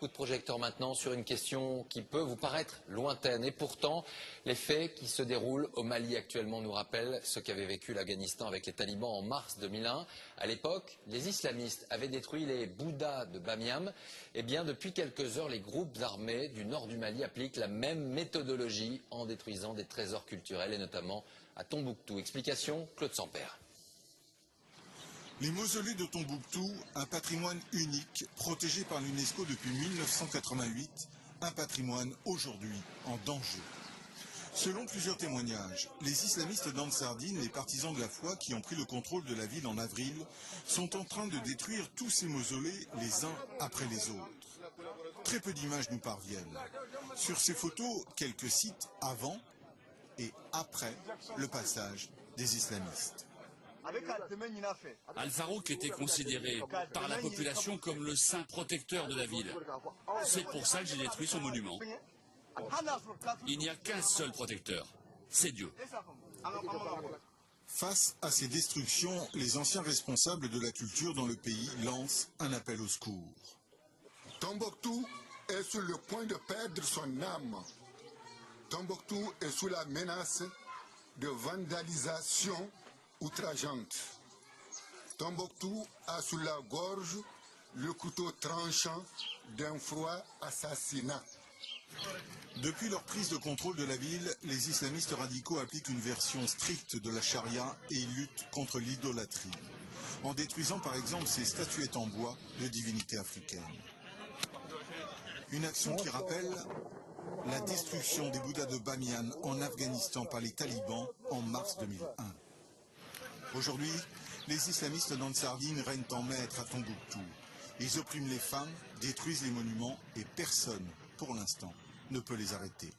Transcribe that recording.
Coup de projecteur maintenant sur une question qui peut vous paraître lointaine. Et pourtant, les faits qui se déroulent au Mali actuellement nous rappellent ce qu'avait vécu l'Afghanistan avec les talibans en mars 2001. À l'époque, les islamistes avaient détruit les Bouddhas de Bamiyan. Eh bien, depuis quelques heures, les groupes armés du nord du Mali appliquent la même méthodologie en détruisant des trésors culturels et notamment à Tombouctou. Explication, Claude Sampère. Les mausolées de Tombouctou, un patrimoine unique, protégé par l'UNESCO depuis 1988, un patrimoine aujourd'hui en danger. Selon plusieurs témoignages, les islamistes d'Ansardine, les partisans de la foi qui ont pris le contrôle de la ville en avril, sont en train de détruire tous ces mausolées les uns après les autres. Très peu d'images nous parviennent. Sur ces photos, quelques sites avant et après le passage des islamistes. Al-Farouk était considéré par la population comme le saint protecteur de la ville. C'est pour ça que j'ai détruit son monument. Il n'y a qu'un seul protecteur, c'est Dieu. Face à ces destructions, les anciens responsables de la culture dans le pays lancent un appel au secours. Tombouctou est sur le point de perdre son âme. Tombouctou est sous la menace de vandalisation outrageante. Tombouctou a sous la gorge le couteau tranchant d'un froid assassinat. Depuis leur prise de contrôle de la ville, les islamistes radicaux appliquent une version stricte de la charia et ils luttent contre l'idolâtrie, en détruisant par exemple ces statuettes en bois de divinités africaines. Une action qui rappelle la destruction des Bouddhas de Bamiyan en Afghanistan par les talibans en mars 2001. Aujourd'hui, les islamistes d'Ansardine règnent en maître à Tombouctou. Ils oppriment les femmes, détruisent les monuments et personne, pour l'instant, ne peut les arrêter.